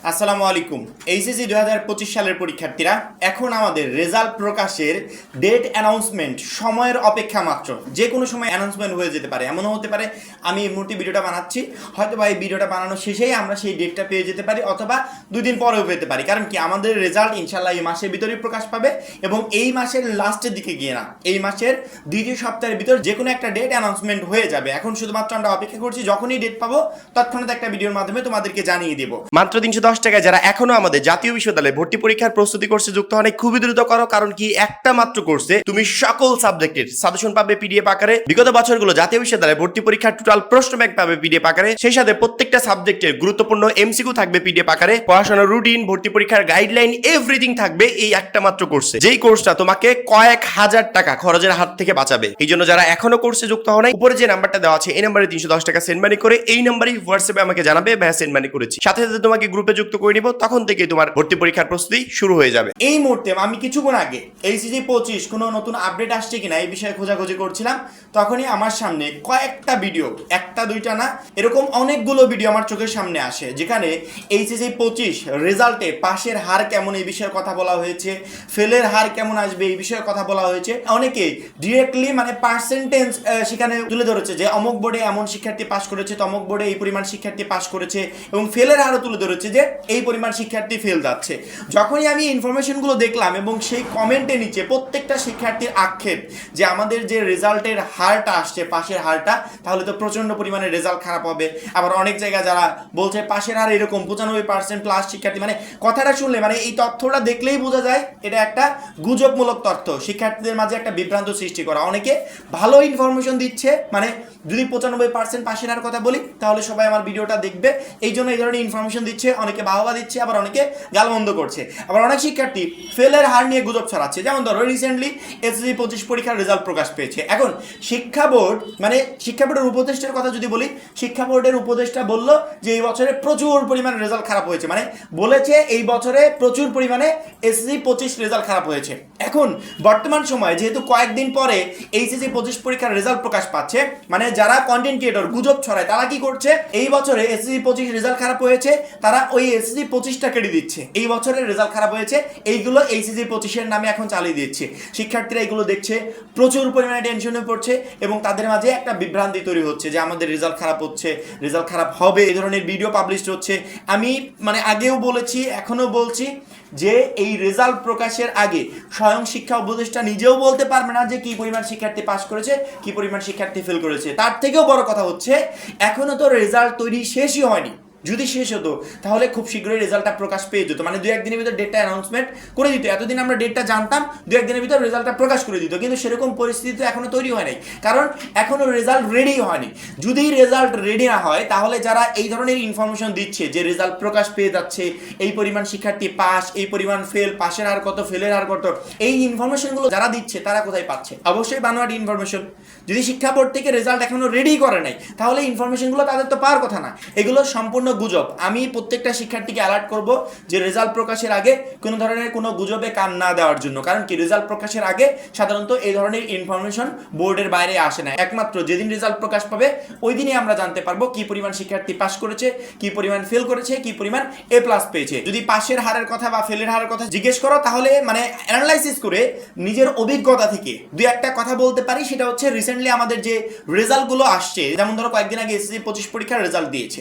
আসসালামু আলাইকুম। এইচএসসি 2025 সালের পরীক্ষার্থীরা, এখন আমাদের রেজাল্ট প্রকাশের ডেট অ্যানাউন্সমেন্ট সময়ের অপেক্ষা মাত্র। যে কোনো সময় অ্যানাউন্সমেন্ট হয়ে যেতে পারে, এমনও হতে পারে আমি এই মুহূর্তে ভিডিওটা বানাচ্ছি, হয়তো বা এই ভিডিওটা বানানোর শেষেই আমরা সেই ডেটটা পেয়ে যেতে পারি, অথবা 2 দিন পরেও পেতে পারি। কারণ কি, আমাদের রেজাল্ট ইনশাল্লাহ এই মাসের ভিতরেই প্রকাশ পাবে, এবং এই মাসের লাস্টের দিকে গিয়ে না, এই মাসের দ্বিতীয় সপ্তাহের ভিতর যে কোনো একটা ডেট অ্যানাউন্সমেন্ট হয়ে যাবে। এখন শুধুমাত্র আমরা অপেক্ষা করছি, যখনই ডেট পাবো তৎক্ষণাৎ একটা ভিডিওর মাধ্যমে তোমাদেরকে জানিয়ে দেবো। মাত্র 310 টাকায় যারা এখনো আমাদের জাতীয় বিশ্ববিদ্যালয়ে ভর্তি পরীক্ষার প্রস্তুতি কোর্সে যুক্ত হন, খুবই দ্রুত করো। কারণ কি, একটা মাত্র কোর্সে তুমি সকল সাবজেক্টের সাজেশন পাবে পিডিএফ আকারে, বিগত বছরগুলো জাতীয় বিশ্ববিদ্যালয়ে ভর্তি পরীক্ষার টোটাল প্রশ্ন ব্যাংক পাবে পিডিএফ আকারে, সেই সাথে প্রত্যেকটা সাবজেক্টের গুরুত্বপূর্ণ এমসিকিউ থাকবে পিডিএফ আকারে, পড়াশোনার রুটিন, ভর্তি পরীক্ষার গাইডলাইন, এভরিথিং থাকবে এই একটা মাত্র কোর্সে। যেই কোর্সটা তোমাকে কয়েক হাজার টাকা খরচের হাত থেকে বাঁচাবে। এই জন্য যারা এখনো কোর্সে যুক্ত হন, উপরে যে নাম্বারটা দেওয়া আছে এই নাম্বারে 310 টাকা সেন্ড মানি করে এই নাম্বারেই হোয়াটসঅ্যাপে আমাকে জানাবে ভাইয়া সেন্ড মানি করেছি, সাথে সাথে তোমাকে গ্রুপে যুক্ত করে নিব। তখন থেকে তোমার ভর্তি পরীক্ষার প্রস্তুতি শুরু হয়ে যাবে। এই মুহূর্তে আমি কিছুক্ষণ আগে এইচএসসি 25 কোনো নতুন আপডেট আসছে কিনা এই বিষয়ে খোঁজাখুঁজি করছিলাম, তখনই আমার সামনে কয়েকটা ভিডিও, একটা দুইটা না, এরকম অনেকগুলো ভিডিও আমার চোখের সামনে আসে, যেখানে এইচএসসি 25 রেজাল্টে পাশের হার কেমন এই বিষয়ে কথা বলা হয়েছে, ফেলের হার কেমন আসবে এই বিষয়ে কথা বলা হয়েছে। অনেকে ডিরেক্টলি মানে পার্সেন্টেজ সেখানে তুলে ধরেছে যে অমুক বোর্ডে এমন শিক্ষার্থী পাস করেছে, তমুক বোর্ডে এই পরিমাণ শিক্ষার্থী পাস করেছে, এবং ফেলের হারও তুলে ধরেছে যে এই পরিমাণ শিক্ষার্থী ফেল যাচ্ছে। যখনই আমি ইনফরমেশনগুলো দেখলাম এবং সেই কমেন্টের নিচে প্রত্যেকটা শিক্ষার্থীর আক্ষেপ যে আমাদের যে রেজাল্টের হারটা আসছে, পাশের হারটা, তাহলে তো প্রচণ্ড পরিমাণে রেজাল্ট খারাপ হবে। আবার অনেক জায়গায় যারা বলছে পাশের হার এরকম 95% প্লাস শিক্ষার্থী, মানে কথাটা শুনলে মানে এই তথ্যটা দেখলেই বোঝা যায় এটা একটা গুজবমূলক তথ্য, শিক্ষার্থীদের মাঝে একটা বিভ্রান্ত সৃষ্টি করা। অনেকে ভালো ইনফরমেশন দিচ্ছে, মানে যদি 95% পাশের হার কথা বলি তাহলে সবাই আমার ভিডিওটা দেখবে, এই জন্য এই ধরনের ইনফরমেশন দিচ্ছে, অনেকে বাহবা দিচ্ছে, আবার অনেকে গালমন্দ করছে। আবার অনেক শিক্ষার্থী ফেলের হার নিয়ে গুজব ছড়াচ্ছে। যেমন ধরো রিসেন্টলি এসএসসি 25 পরীক্ষার রেজাল্ট প্রকাশ পেয়েছে। এখন শিক্ষা বোর্ড, মানে শিক্ষা বোর্ডের উপদেষ্টার কথা যদি বলি, শিক্ষা বোর্ডের উপদেষ্টা বললো যে এই বছরে প্রচুর পরিমাণে রেজাল্ট খারাপ হয়েছে, মানে বলেছে এই বছরে প্রচুর পরিমাণে এসএসসি 25 রেজাল্ট খারাপ হয়েছে। এখন বর্তমান সময়ে যেহেতু কয়েকদিন পরে এইচএসসি 25 পরীক্ষার রেজাল্ট প্রকাশ পাচ্ছে, মানে যারা কন্টেন্ট ক্রিয়েটর গুজব ছড়ায় তারা কি করছে, এই বছরে এসএসসি 25 রেজাল্ট খারাপ হয়েছে, তারা ওই এসএসসি 25টা কেটে দিচ্ছে, এই বছরের রেজাল্ট খারাপ হয়েছে এইগুলো এইচএসসি 25 নামে এখন চালিয়ে দিচ্ছে। শিক্ষার্থীরা এগুলো দেখছে, প্রচুর পরিমাণে টেনশনে পড়ছে, এবং তাদের মাঝে একটা বিভ্রান্তি তৈরি হচ্ছে যে আমাদের রেজাল্ট খারাপ হচ্ছে, রেজাল্ট খারাপ হবে, এই ধরনের ভিডিও পাবলিশ হচ্ছে। আমি মানে আগেও বলেছি, এখনো বলছি যে এই রেজাল্ট প্রকাশের আগে স্বয়ং শিক্ষা উপদেষ্টা নিজেও বলতে পারবে না যে কি পরিমাণ শিক্ষার্থী পাস করেছে, কি পরিমাণ শিক্ষার্থী ফেল করেছে। তার থেকেও বড় কথা হচ্ছে, এখনো তো রেজাল্ট তৈরি শেষই হয়নি। যদি শেষ হতো তাহলে খুব শীঘ্রই রেজাল্টটা প্রকাশ পেয়ে যেত, মানে 2-1 দিনের ভিতর ডেটটা অ্যানাউন্সমেন্ট করে দিত। এতদিন আমরা ডেটটা জানতাম, 2-1 দিনের ভিতর রেজাল্টটা প্রকাশ করে দিত, কিন্তু সেরকম পরিস্থিতি তো এখনো তৈরি হয় নাই, কারণ এখনো রেজাল্ট রেডি হয়নি। যদি রেজাল্ট রেডি না হয় তাহলে যারা এই ধরনের ইনফরমেশন দিচ্ছে যে রেজাল্ট প্রকাশ পেয়ে যাচ্ছে, এই পরিমাণ শিক্ষার্থী পাস, এই পরিমাণ ফেল, পাশের হার কত, ফেলের হার কত, এই ইনফরমেশনগুলো যারা দিচ্ছে তারা কোথায় পাচ্ছে? অবশ্যই বানোয়াট ইনফরমেশন। যদি শিক্ষা বোর্ড থেকে রেজাল্ট এখনো রেডি করে নাই তাহলে ইনফরমেশনগুলো তাদের তো পাওয়ার কথা না, এগুলো সম্পূর্ণ গুজব। আমি প্রত্যেকটা শিক্ষার্থীকে অ্যালার্ট করব যে রেজাল্ট প্রকাশের আগে কোনো ধরনের কোনো গুজবে কান না দেওয়ার জন্য। কারণ কি, রেজাল্ট প্রকাশের আগে সাধারণত এই ধরনের ইনফরমেশন বোর্ডের বাইরে আসে না। একমাত্র যেদিন রেজাল্ট প্রকাশ পাবে ওই দিনই আমরা জানতে পারবো কি পরিমাণ শিক্ষার্থী পাস করেছে, কি পরিমাণ ফেল করেছে, কি পরিমাণ এ প্লাস পেয়েছে। যদি পাশের হারের কথা বা ফেলের হারের কথা জিজ্ঞেস করো তাহলে মানে অ্যানালাইসিস করে নিজের অভিজ্ঞতা থেকে 2-1টা কথা বলতে পারি। সেটা হচ্ছে রিসেন্টলি আমাদের যে রেজাল্টগুলো আসছে, যেমন ধরো কয়েকদিন আগে এসএসসি 25 পরীক্ষার রেজাল্ট দিয়েছে,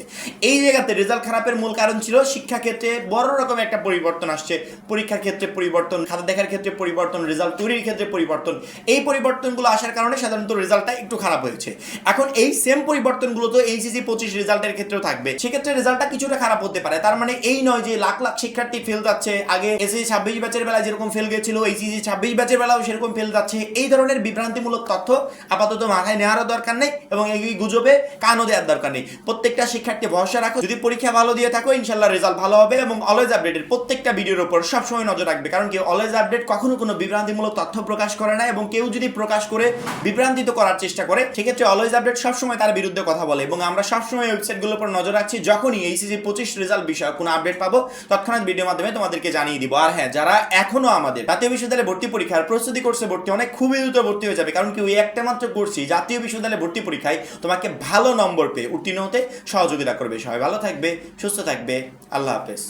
এই জায়গাতে রেজাল্ট খারাপের মূল কারণ ছিল শিক্ষাক্ষেত্রে বড় রকম একটা পরিবর্তন আসছে। পরীক্ষার ক্ষেত্রে পরিবর্তন, খাতা দেখার ক্ষেত্রে পরিবর্তন, রেজাল্ট তৈরির ক্ষেত্রে পরিবর্তন। এই পরিবর্তনগুলো আসার কারণে সাধারণত রেজাল্টটা একটু খারাপ হয়েছে। এখন এই সেম পরিবর্তনগুলো তো এইচএসসি 25 রেজাল্টের ক্ষেত্রেও থাকবে, সেক্ষেত্রে রেজাল্টটা কিছুটা খারাপ হতে পারে। তার মানে এই নয় যে লাখ লাখ শিক্ষার্থী ফেল যাচ্ছে, আগে এসএসসি 26 ব্যাচের বেলায় যেরকম ফেল গেছিল এইচএসসি 26 ব্যাচের বেলাও সেরকম ফেল যাচ্ছে। এই ধরনের বিভ্রান্তিমূলক তথ্য আপাতত মাথায় নেওয়ারও দরকার নেই, এবং এই গুজবে কানও দেওয়ার দরকার নেই। প্রত্যেকটা শিক্ষার্থী ভরসা রাখো, যদি পরীক্ষা ভালো দিয়ে থাকো ইনশাল্লাহ রেজাল্ট ভালো হবে। এবং অলওয়েজ আপডেটের প্রত্যেকটা ভিডিওর উপর সবসময় নজর রাখবে, কারণ কি অলওয়েজ আপডেট কখনো কোনো বিভ্রান্তিমূলক তথ্য প্রকাশ করে না, এবং কেউ যদি প্রকাশ করে বিভ্রান্তিত করার চেষ্টা করে সেক্ষেত্রে অলওয়েজ আপডেট সবসময় তার বিরুদ্ধে কথা বলে। এবং আমরা সবসময় ওয়েবসাইটগুলোর উপর নজর রাখছি, যখনই এইচএসসি 25 রেজাল্ট বিষয়ে কোনো আপডেট পাবো তৎক্ষণাৎ ভিডিওর মাধ্যমে তোমাদেরকে জানিয়ে দিব। আর হ্যাঁ, যারা এখনো আমাদের জাতীয় বিশ্ববিদ্যালয়ে ভর্তি পরীক্ষার প্রস্তুতি কোর্সে ভর্তি, অনেক খুবই দ্রুত ভর্তি হয়ে যাবে, কারণ কি ওই একটা মাত্র কোর্সই জাতীয় বিশ্ববিদ্যালয়ে ভর্তি পরীক্ষায় তোমাকে ভালো নম্বর পেয়ে উত্তীর্ণ হতে সহযোগিতা করবে। সবাই ভালো থাকবে, সুস্থ থাকবে, আল্লাহ হাফেজ।